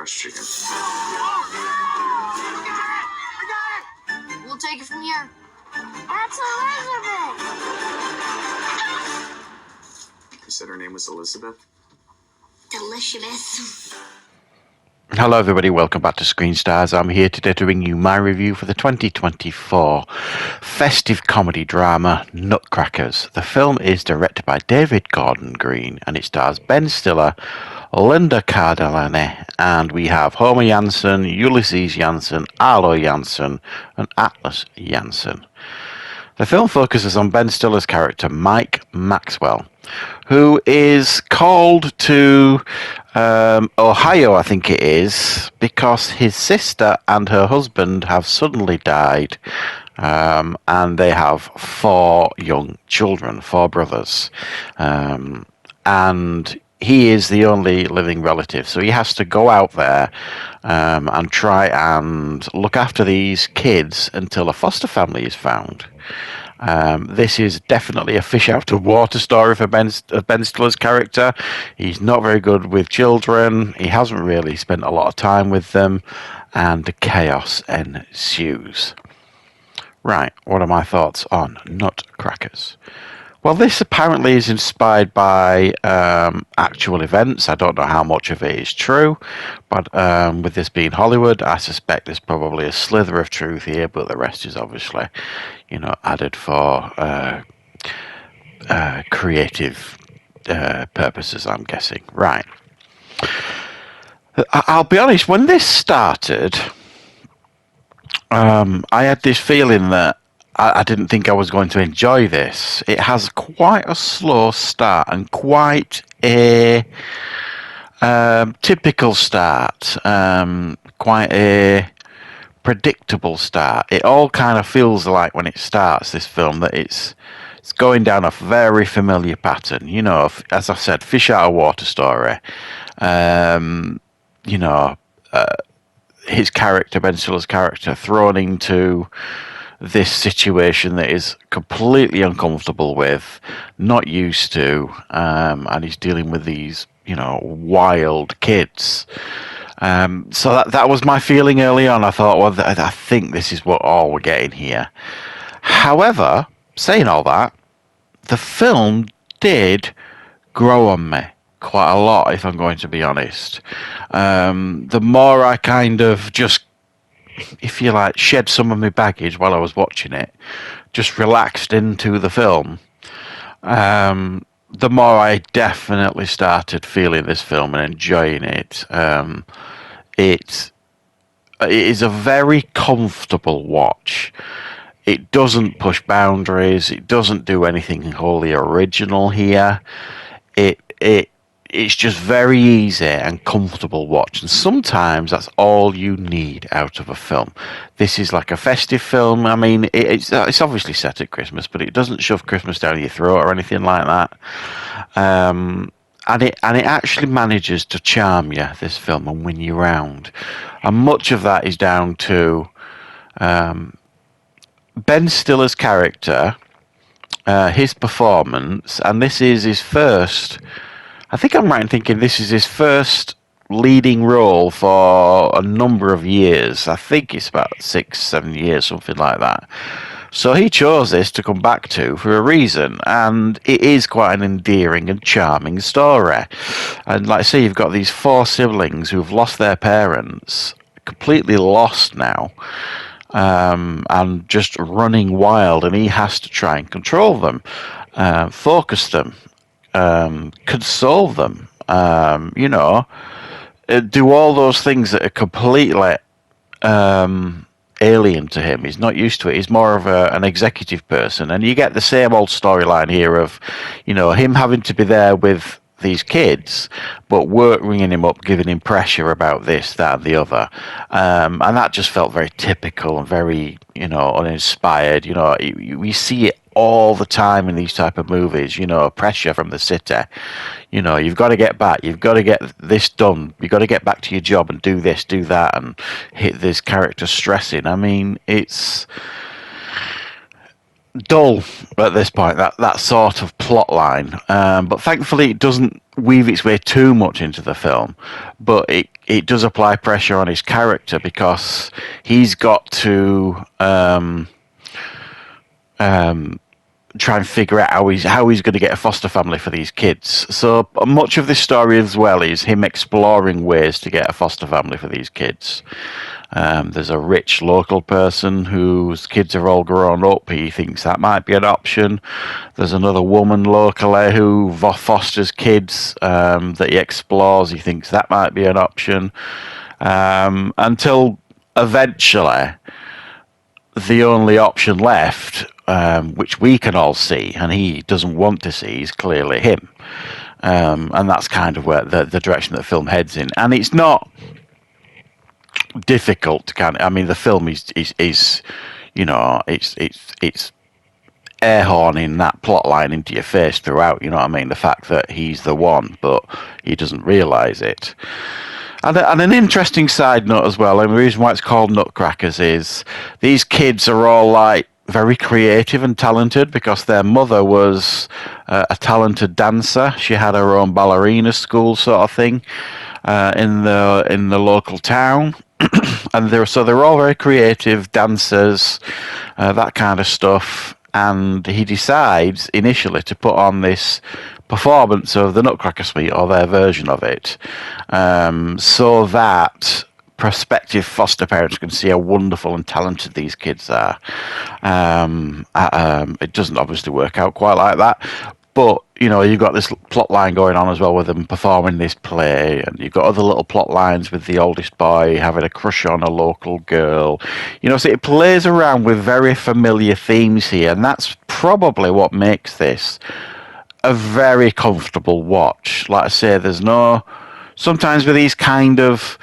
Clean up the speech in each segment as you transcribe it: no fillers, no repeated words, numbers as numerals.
fresh chicken. We'll take it from here. That's Elizabeth. You said her name was Elizabeth? Delicious. Hello everybody, welcome back to Screenstars. I'm here today to bring you my review for the 2024 festive comedy drama Nutcrackers. The film is directed by David Gordon Green and it stars Ben Stiller, Linda Cardellini, and we have Homer Janssen, Ulysses Janssen, Arlo Janssen, and Atlas Janssen. The film focuses on Ben Stiller's character, Mike Maxwell, who is called to Ohio, I think it is, because his sister and her husband have suddenly died, and they have 4 young children, 4 brothers, and he is the only living relative, so he has to go out there and try and look after these kids until a foster family is found. This is definitely a fish out of water story for Ben Stiller's character. He's not very good with children. He hasn't really spent a lot of time with them, and the chaos ensues. Right, what are my thoughts on Nutcrackers? Well, this apparently is inspired by actual events. I don't know how much of it is true, but with this being Hollywood, I suspect there's probably a slither of truth here, but the rest is obviously, added for creative purposes, I'm guessing. Right. I'll be honest, when this started, I had this feeling that I didn't think I was going to enjoy this. It has quite a slow start and quite a typical start, quite a predictable start. It all kind of feels like when it starts, this film, that it's going down a very familiar pattern. As I said, fish out of water story. His character, Ben Stiller's character, thrown into this situation that is completely uncomfortable with, not used to, and he's dealing with these, wild kids. So that was my feeling early on. I thought, well, I think this is what all we're getting here. However, saying all that, the film did grow on me quite a lot, if I'm going to be honest. The more I kind of just, if you like, shed some of my baggage while I was watching it, just relaxed into the film, the more I definitely started feeling this film and enjoying it. It is a very comfortable watch. It doesn't push boundaries. It doesn't do anything wholly original here. It's just very easy and comfortable watch, and sometimes that's all you need out of a film. This is like a festive film. I mean, it's obviously set at Christmas, but it doesn't shove Christmas down your throat or anything like that. And it actually manages to charm you, this film, and win you round. And much of that is down to Ben Stiller's character, his performance, and this is his first. I think I'm right in thinking this is his first leading role for a number of years. I think it's about 6-7 years, something like that. So he chose this to come back to for a reason, and it is quite an endearing and charming story. And like I say, you've got these 4 siblings who've lost their parents, completely lost now, and just running wild, and he has to try and control them, focus them, console them, do all those things that are completely alien to him. He's not used to it. He's more of an executive person, and you get the same old storyline here of, him having to be there with these kids, but work ringing him up, giving him pressure about this, that, and the other, and that just felt very typical and very, uninspired. We see it all the time in these type of movies, pressure from the city. You've got to get back, you've got to get this done, you've got to get back to your job and do this, do that, and hit this character stressing. I mean, dull at this point, that sort of plot line. But thankfully, it doesn't weave its way too much into the film. But it does apply pressure on his character because he's got to try and figure out how he's going to get a foster family for these kids. So much of this story as well is him exploring ways to get a foster family for these kids. There's a rich local person whose kids are all grown up. He thinks that might be an option. There's another woman locally who fosters kids that he explores. He thinks that might be an option. Until eventually, the only option left, which we can all see, and he doesn't want to see, is clearly him. And that's kind of where the direction that the film heads in. And it's not difficult to the film is you know, it's air horning that plot line into your face throughout, you know what I mean? The fact that he's the one, but he doesn't realise it. And an interesting side note as well, and the reason why it's called Nutcrackers is these kids are all like very creative and talented because their mother was a talented dancer. She had her own ballerina school sort of thing in the local town. And they're all very creative dancers, that kind of stuff. And he decides initially to put on this performance of the Nutcracker Suite, or their version of it, so that prospective foster parents can see how wonderful and talented these kids are. It doesn't obviously work out quite like that. But, you know, you've got this plot line going on as well with them performing this play, and you've got other little plot lines with the oldest boy having a crush on a local girl. You know, so it plays around with very familiar themes here, and that's probably what makes this a very comfortable watch. Like I say, there's no... Sometimes with these kind of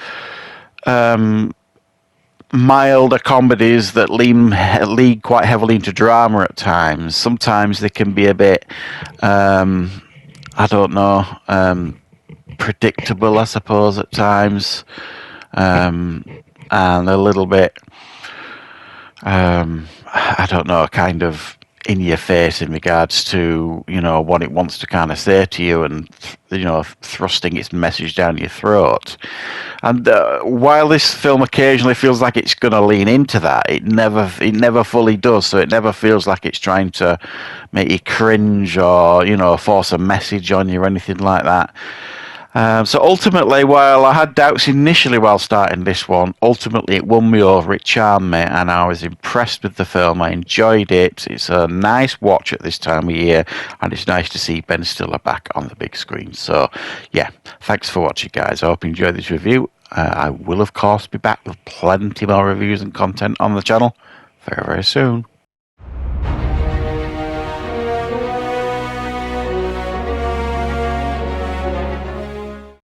milder comedies that lead quite heavily into drama at times, sometimes they can be a bit, I don't know, predictable, I suppose, at times, and a little bit, I don't know, kind of in your face in regards to, you know, what it wants to kind of say to you, and you know, thrusting its message down your throat. And while this film occasionally feels like it's going to lean into that, it never fully does. So it never feels like it's trying to make you cringe or, you know, force a message on you or anything like that. So ultimately, while I had doubts initially while starting this one, ultimately it won me over, it charmed me, and I was impressed with the film. I enjoyed it. It's a nice watch at this time of year, and it's nice to see Ben Stiller back on the big screen. So, yeah, thanks for watching, guys. I hope you enjoyed this review. I will, of course, be back with plenty more reviews and content on the channel very, very soon.